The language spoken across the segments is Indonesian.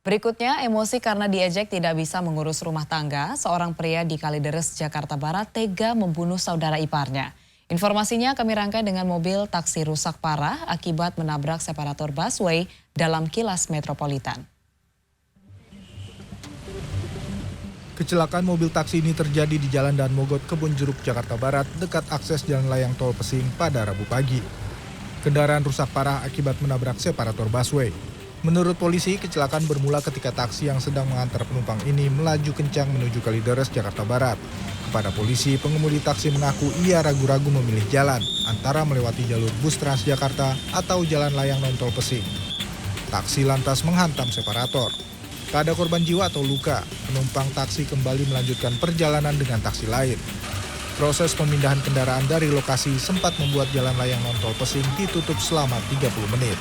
Berikutnya, emosi karena diejek tidak bisa mengurus rumah tangga, seorang pria di Kalideres, Jakarta Barat tega membunuh saudara iparnya. Informasinya kami rangkai dengan mobil taksi rusak parah akibat menabrak separator busway dalam Kilas Metropolitan. Kecelakaan mobil taksi ini terjadi di Jalan Dan Mogot, Kebonjeruk, Jakarta Barat, dekat akses jalan layang tol Pesing pada Rabu pagi. Kendaraan rusak parah akibat menabrak separator busway. Menurut polisi, kecelakaan bermula ketika taksi yang sedang mengantar penumpang ini melaju kencang menuju Kalideres, Jakarta Barat. Kepada polisi, pengemudi taksi mengaku ia ragu-ragu memilih jalan antara melewati jalur bus Transjakarta atau jalan layang non-tol Pesing. Taksi lantas menghantam separator. Tak ada korban jiwa atau luka, penumpang taksi kembali melanjutkan perjalanan dengan taksi lain. Proses pemindahan kendaraan dari lokasi sempat membuat jalan layang non-tol Pesing ditutup selama 30 menit.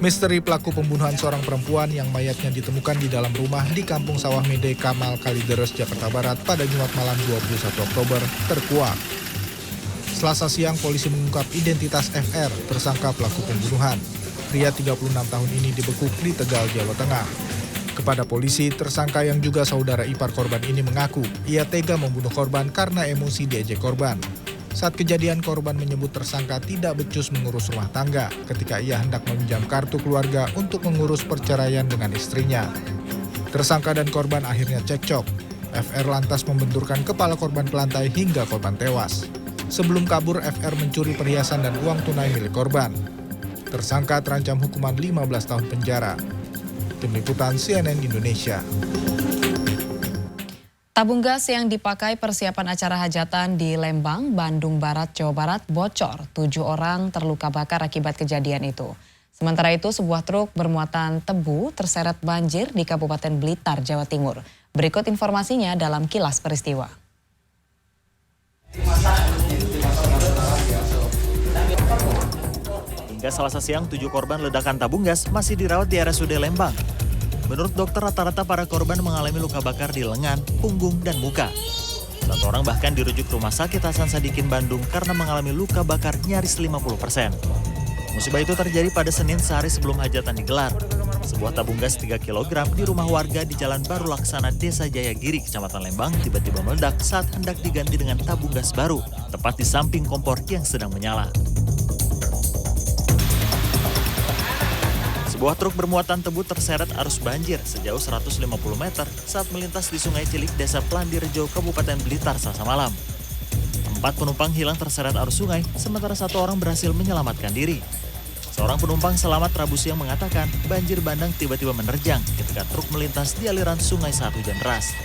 Misteri pelaku pembunuhan seorang perempuan yang mayatnya ditemukan di dalam rumah di Kampung Sawah Mede, Kamal, Kalideres, Jakarta Barat pada Jumat malam 21 Oktober terkuak. Selasa siang, polisi mengungkap identitas FR, tersangka pelaku pembunuhan. Pria 36 tahun ini dibekuk di Tegal, Jawa Tengah. Kepada polisi, tersangka yang juga saudara ipar korban ini mengaku ia tega membunuh korban karena emosi diejek korban. Saat kejadian, korban menyebut tersangka tidak becus mengurus rumah tangga ketika ia hendak meminjam kartu keluarga untuk mengurus perceraian dengan istrinya. Tersangka dan korban akhirnya cekcok. FR lantas membenturkan kepala korban ke lantai hingga korban tewas. Sebelum kabur, FR mencuri perhiasan dan uang tunai milik korban. Tersangka terancam hukuman 15 tahun penjara. Tim Liputan CNN Indonesia. Tabung gas yang dipakai persiapan acara hajatan di Lembang, Bandung Barat, Jawa Barat bocor. 7 orang terluka bakar akibat kejadian itu. Sementara itu, sebuah truk bermuatan tebu terseret banjir di Kabupaten Blitar, Jawa Timur. Berikut informasinya dalam Kilas Peristiwa. Hingga Selasa siang, 7 korban ledakan tabung gas masih dirawat di RSUD Lembang. Menurut dokter, rata-rata para korban mengalami luka bakar di lengan, punggung, dan muka. Satu orang bahkan dirujuk ke Rumah Sakit Hasan Sadikin Bandung karena mengalami luka bakar nyaris 50%. Musibah itu terjadi pada Senin sehari sebelum hajatan digelar. Sebuah tabung gas 3 kg di rumah warga di Jalan Baru Laksana, Desa Jayagiri, Kecamatan Lembang tiba-tiba meledak saat hendak diganti dengan tabung gas baru, tepat di samping kompor yang sedang menyala. Sebuah truk bermuatan tebu terseret arus banjir sejauh 150 meter saat melintas di Sungai Cilik, Desa Plandirejo, Kabupaten Blitar, Selasa malam. 4 penumpang hilang terseret arus sungai, sementara 1 orang berhasil menyelamatkan diri. Seorang penumpang selamat Rabu siang mengatakan banjir bandang tiba-tiba menerjang ketika truk melintas di aliran sungai saat hujan deras.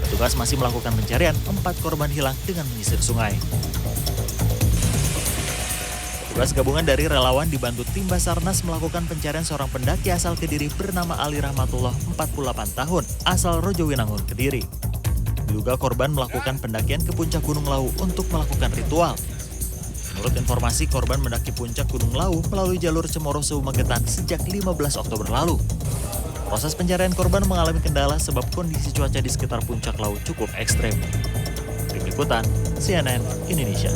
Petugas masih melakukan pencarian 4 korban hilang dengan menyisir sungai. Petugas gabungan dari relawan dibantu tim Basarnas melakukan pencarian seorang pendaki asal Kediri bernama Ali Rahmatullah, 48 tahun, asal Rojowinangun, Kediri. Diduga korban melakukan pendakian ke puncak Gunung Lawu untuk melakukan ritual. Menurut informasi, korban mendaki puncak Gunung Lawu melalui jalur Cemoro Magetan sejak 15 Oktober lalu. Proses pencarian korban mengalami kendala sebab kondisi cuaca di sekitar puncak Lawu cukup ekstrem. Tim Liputan, CNN Indonesia.